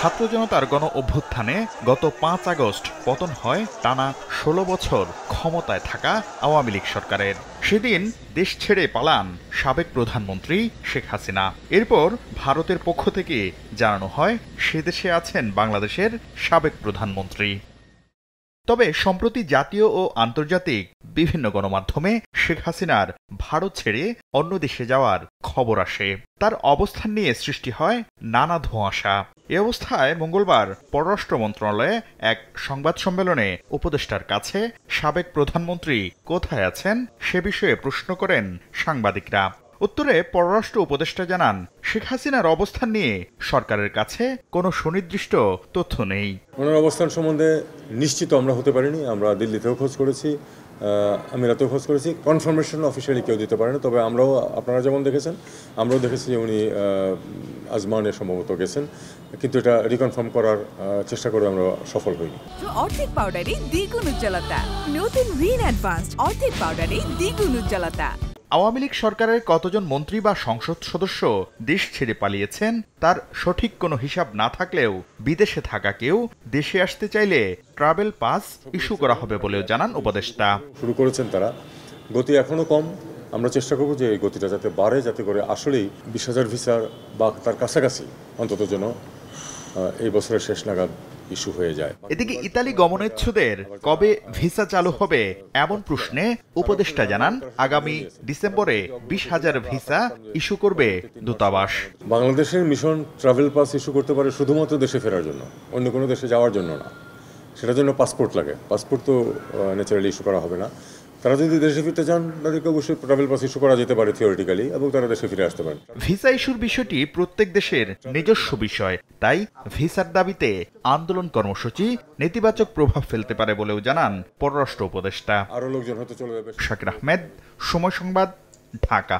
ছাত্র জনতার গণ অভ্যুত্থানে গত ৫ আগস্ট পতন হয় টানা ১৬ বছর ক্ষমতায় থাকা আওয়ামী লীগ সরকারের। সেদিন দেশ ছেড়ে পালান সাবেক প্রধানমন্ত্রী শেখ হাসিনা। এরপর ভারতের পক্ষ থেকে জানানো হয় সে দেশে আছেন বাংলাদেশের সাবেক প্রধানমন্ত্রী। তবে সম্প্রতি জাতীয় ও আন্তর্জাতিক বিভিন্ন গণমাধ্যমে শেখ হাসিনার ভারত ছেড়ে অন্য দেশে যাওয়ার খবর আসে। তার অবস্থান নিয়ে সৃষ্টি হয় নানা ধোঁয়াশা। এ অবস্থায় মঙ্গলবার পররাষ্ট্র মন্ত্রণালয়ে এক সংবাদ সম্মেলনে উপদেষ্টার কাছে সাবেক প্রধানমন্ত্রী কোথায় আছেন সে বিষয়ে প্রশ্ন করেন সাংবাদিকরা। উত্তরে পররাষ্ট্র উপদেষ্টা জানান, শেখ হাসিনার অবস্থান নিয়ে সরকারের কাছে কোনো সুনির্দিষ্ট তথ্য নেই। ওনার অবস্থান সম্বন্ধে নিশ্চিত আমরা হতে পারিনি। আমরা দিল্লিতেও খোঁজ করেছি, আমিরাতেও খোঁজ করেছি। কনফার্মেশন অফিসিয়ালি কেউ দিতে পারে না। তবে আমরাও, আপনারা যেমন দেখেছেন, আমরাও দেখেছি যে উনি আজমানে সম্ভবত গেছেন, কিন্তু এটা রিকনফার্ম করার চেষ্টা করে আমরা সফল হইনি। অর্ধেক পাউডারে দ্বিগুণ উজ্জ্বলতা, নতুন রিন অ্যাডভান্সড অর্ধেক পাউডারে দ্বিগুণ উজ্জ্বলতা। আওয়ামী লীগ সরকারের কতজন মন্ত্রী বা সংসদ সদস্য দেশ ছেড়ে পালিয়েছেন তার সঠিক কোনো হিসাব না থাকলেও বিদেশে থাকা কেউ দেশে আসতে চাইলে ট্রাভেল পাস ইস্যু করা হবে বলেও জানান উপদেষ্টা। শুরু করেছেন তারা, গতি এখনও কম। আমরা চেষ্টা করব যে এই গতিটা যাতে বাড়ে, যাতে করে আসলেই ২০,০০০ ভিসার বা তার কাছাকাছি অন্তত যেন এই বছরের শেষ নাগাদ ইস্যু হয়ে যায়। এদিকে ইতালি গমনেচ্ছুদের কবে ভিসা চালু হবে এমন প্রশ্নে উপদেষ্টা জানান, আগামী ডিসেম্বরে ২০,০০০ ভিসা ইস্যু করবে দূতাবাস। বাংলাদেশের মিশন ট্রাভেল পাস ইস্যু করতে পারে শুধুমাত্র দেশে ফেরার জন্য, অন্য কোনো দেশে যাওয়ার জন্য না। সেটার জন্য পাসপোর্ট লাগে। পাসপোর্ট তো ন্যাচারালি ইস্যু করা হবে না। তারা যদি দেশে ফিরতে চান তাদেরকে অবশ্যই ট্রাভেল পাস ইস্যু করা যেতে পারে থিওরিটিক্যালি, এবং তারা দেশে ফিরে আসতে পারেন। ভিসা ইস্যুর বিষয়টি প্রত্যেক দেশের নিজস্ব বিষয়, তাই ভিসার দাবিতে আন্দোলন কর্মসূচি নেতিবাচক প্রভাব ফেলতে পারে বলেও জানান পররাষ্ট্র উপদেষ্টা। আরও লোকজন হয়তো চলে যাবে। শাকির আহমেদ, সময় সংবাদ, ঢাকা।